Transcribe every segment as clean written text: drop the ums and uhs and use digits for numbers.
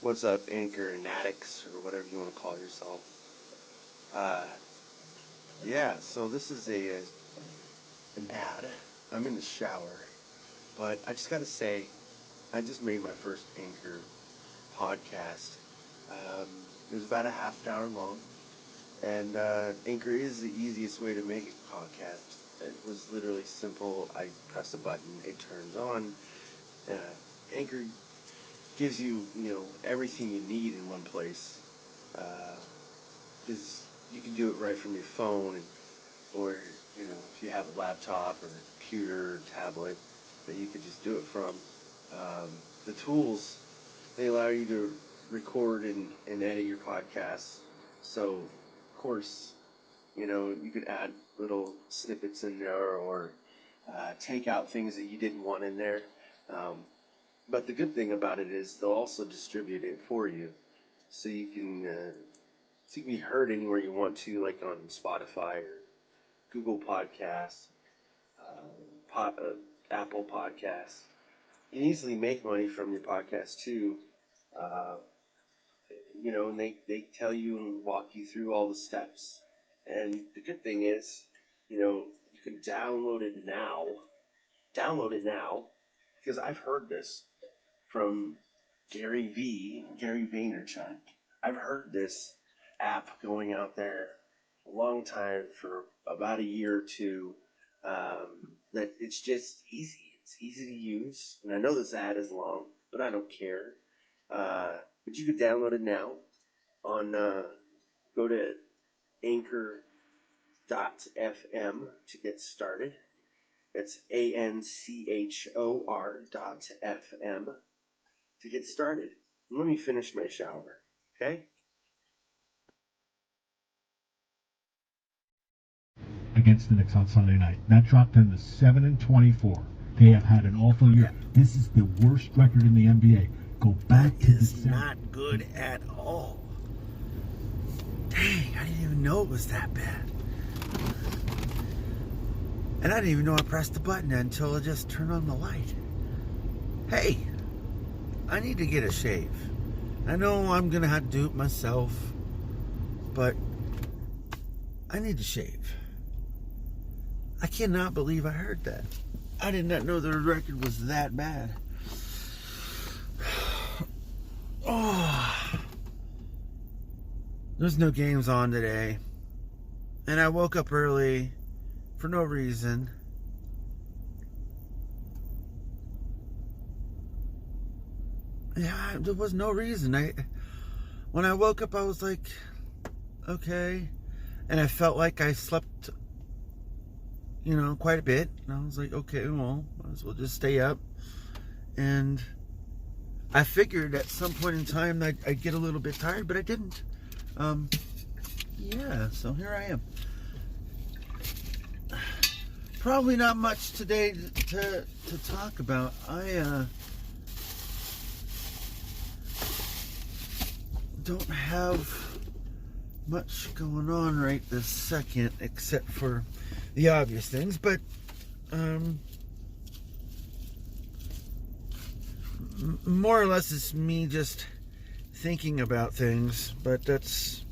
What's up, Anchor and addicts, or whatever you want to call yourself? Uh, yeah, so this is an ad. I'm in the shower, but I just gotta say, I just made my first Anchor podcast. It was about a half an hour long, and Anchor is the easiest way to make a podcast. It was literally simple. I press a button, it turns on. Uh, Anchor gives you, everything you need in one place. Because you can do it right from your phone, or if you have a laptop or a computer or tablet that you could just do it from. The tools, they allow you to record and edit your podcasts. So, of course, you could add little snippets in there, or take out things that you didn't want in there. But the good thing about it is they'll also distribute it for you, so you can be heard anywhere you want to, like on Spotify or Google Podcasts, Apple Podcasts. You can easily make money from your podcast too. Uh, and they tell you and walk you through all the steps. And the good thing is, you can download it now. Download it now, because I've heard this from Gary Vaynerchuk. I've heard this app going out there a long time, for about a year or two. That it's just easy. It's easy to use, and I know this ad is long, but I don't care. But you can download it now on. Go to Anchor.fm to get started. It's ANCHOR.FM to get started. Let me finish my shower, okay? Against the Knicks on Sunday night. That dropped them to 7-24. They have had an awful year. This is the worst record in the NBA. Go back to It's not good at all. Dang, I didn't even know it was that bad. And I didn't even know I pressed the button until I just turned on the light. Hey, I need to get a shave. I know I'm going to have to do it myself, but I need to shave. I cannot believe I heard that. I did not know the record was that bad. Oh, there's no games on today. And I woke up early for no reason. Yeah, there was no reason. When I woke up, I was like, okay. And I felt like I slept, quite a bit. And I was like, okay, well, might as well just stay up. And I figured at some point in time I'd get a little bit tired, but I didn't. Yeah, so here I am. Probably not much today to talk about. I don't have much going on right this second, except for the obvious things, but more or less it's me just thinking about things, but that's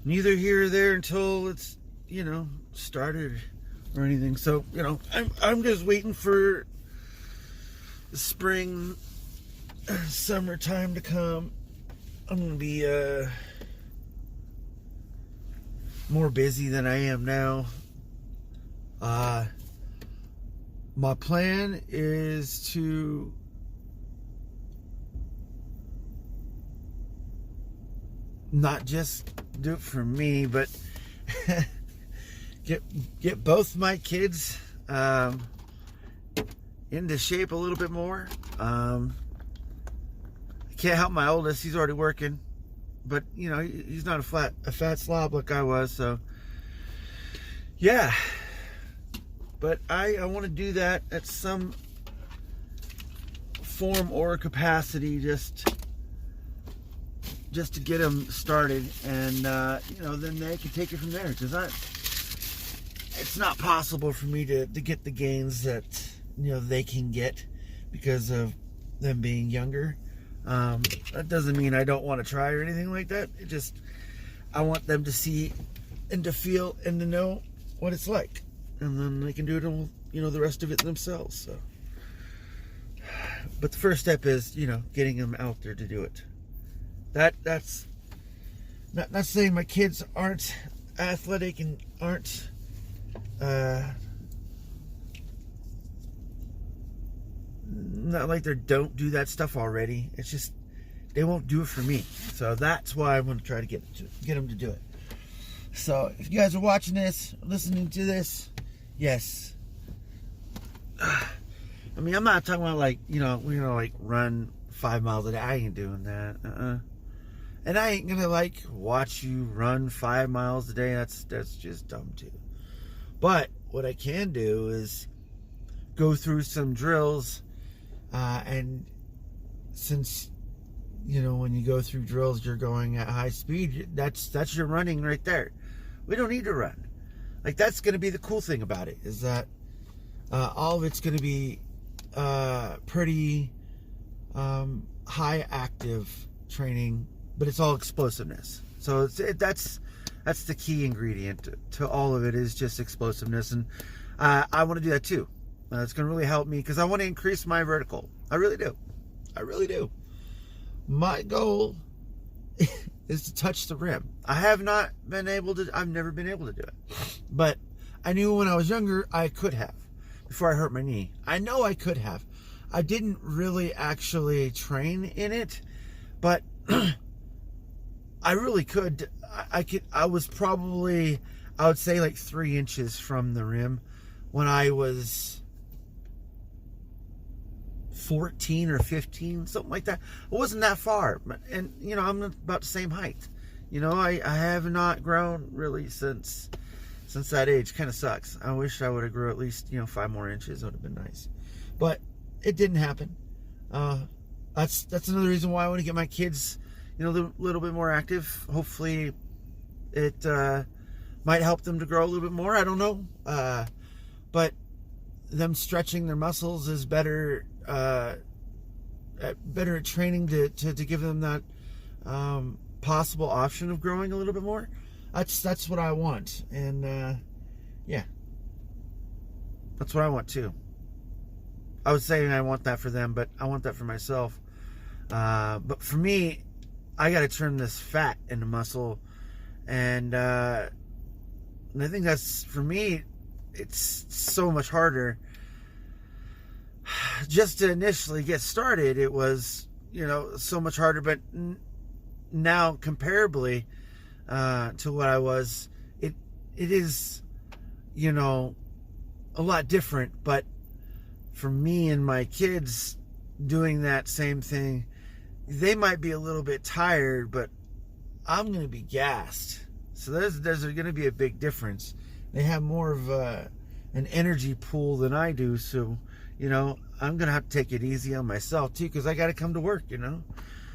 neither here or there until it's started or anything. So I'm just waiting for the spring, summertime to come. I'm gonna be more busy than I am now. My plan is to not just do it for me, but get both my kids into shape a little bit more. I can't help my oldest; he's already working, but he's not a fat slob like I was. So yeah, but I want to do that at some form or capacity, just to get them started, and then they can take it from there, because it's not possible for me to get the gains that they can get because of them being younger. That doesn't mean I don't want to try or anything like that. It just, I want them to see and to feel and to know what it's like. And then they can do it all, the rest of it themselves. So, but the first step is, getting them out there to do it. That's not saying my kids aren't athletic and aren't not like they don't do that stuff already. It's just they won't do it for me. So that's why I'm going to try to get them to do it. So if you guys are watching this, listening to this, yes. I mean, I'm not talking about like, we're going to like run 5 miles a day. I ain't doing that. And I ain't going to like watch you run 5 miles a day. That's just dumb too. But what I can do is go through some drills. And since, when you go through drills, you're going at high speed, that's your running right there. We don't need to run. Like, that's going to be the cool thing about it, is that all of it's going to be pretty high active training, but it's all explosiveness. So that's the key ingredient to all of it, is just explosiveness. And I want to do that too. It's going to really help me because I want to increase my vertical. I really do. My goal is to touch the rim. I've never been able to do it. But I knew when I was younger I could have, before I hurt my knee. I know I could have. I didn't really actually train in it, but I really could. I was probably, I would say, like 3 inches from the rim when I was 14 or 15, something like that. It wasn't that far, and I'm about the same height. I have not grown really since that age. Kind of sucks. I wish I would have grew at least 5 more inches. It would have been nice, but it didn't happen. That's another reason why I want to get my kids a little bit more active. Hopefully it might help them to grow a little bit more. I don't know, but them stretching their muscles is better at training to give them that possible option of growing a little bit more. That's what I want, and yeah, that's what I want too. I was saying I want that for them, but I want that for myself. But for me, I got to turn this fat into muscle, and I think that's, for me, it's so much harder. Just to initially get started, it was, so much harder, but now comparably to what I was, it is, a lot different. But for me and my kids doing that same thing, they might be a little bit tired, but I'm going to be gassed. So there's going to be a big difference. They have more of an energy pool than I do, so I'm going to have to take it easy on myself too, because I got to come to work.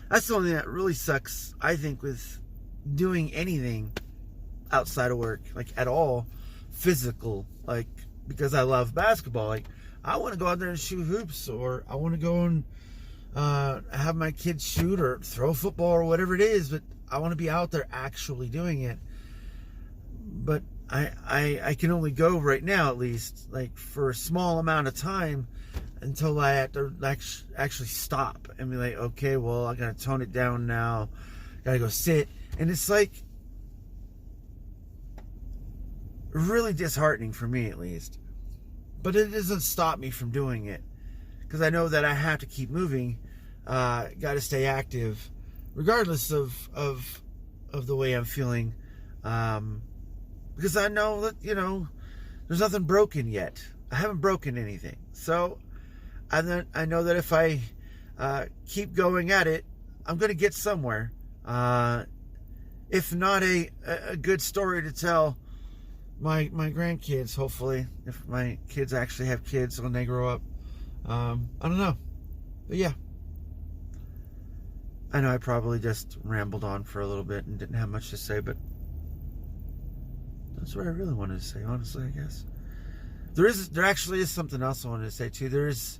That's the only thing that really sucks, I think, with doing anything outside of work, like at all physical, like, because I love basketball. Like, I want to go out there and shoot hoops, or I want to go and have my kids shoot or throw a football or whatever it is, but I want to be out there actually doing it. But I can only go right now, at least, like for a small amount of time, until I have to actually stop and be like, okay, well, I gotta tone it down now, gotta go sit. And it's like really disheartening for me, at least. But it doesn't stop me from doing it, because I know that I have to keep moving. Got to stay active, regardless of the way I'm feeling, because I know that there's nothing broken yet. I haven't broken anything, so I know that if I keep going at it, I'm going to get somewhere. If not a good story to tell my grandkids, hopefully, if my kids actually have kids when they grow up. I don't know, but yeah, I know I probably just rambled on for a little bit and didn't have much to say, but that's what I really wanted to say, honestly. I guess there actually is something else I wanted to say too. There is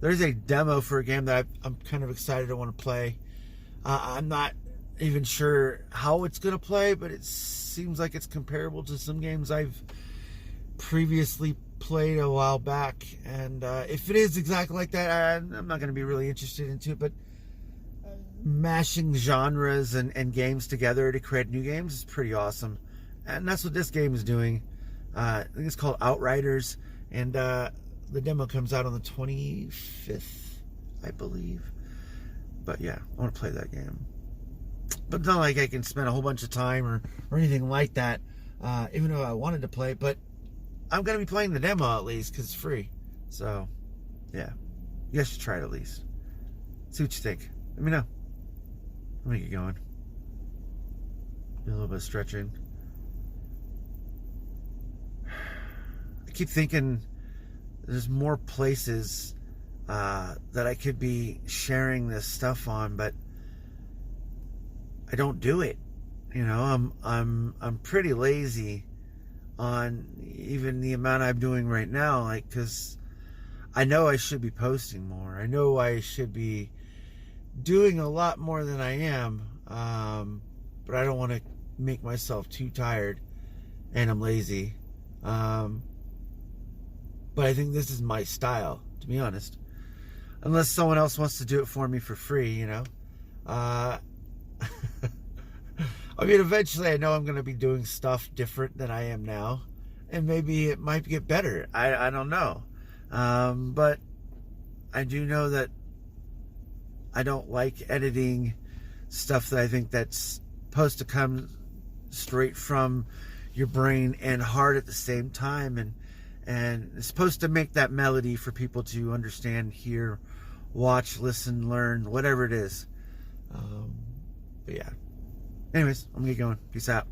a demo for a game that I'm kind of excited to want to play. I'm not even sure how it's going to play, but it seems like it's comparable to some games I've previously played a while back. And if it is exactly like that, I'm not going to be really interested into it. But mashing genres and games together to create new games is pretty awesome. And that's what this game is doing. I think it's called Outriders. And the demo comes out on the 25th, I believe. But yeah, I want to play that game. But it's not like I can spend a whole bunch of time or anything like that, even though I wanted to play. But I'm going to be playing the demo at least because it's free. So, yeah. You guys should try it at least. See what you think. Let me know. Let me get going. Do a little bit of stretching. I keep thinking there's more places that I could be sharing this stuff on, but I don't do it. You know, I'm pretty lazy on even the amount I'm doing right now, like, because I know I should be posting more. I know I should be doing a lot more than I am, but I don't want to make myself too tired, and I'm lazy. But I think this is my style, to be honest. Unless someone else wants to do it for me for free, you know. I mean, eventually I know I'm going to be doing stuff different than I am now. And maybe it might get better. I don't know. But I do know that I don't like editing stuff that I think that's supposed to come straight from your brain and heart at the same time. And it's supposed to make that melody for people to understand, hear, watch, listen, learn, whatever it is. But yeah. Anyways, I'm going to get going. Peace out.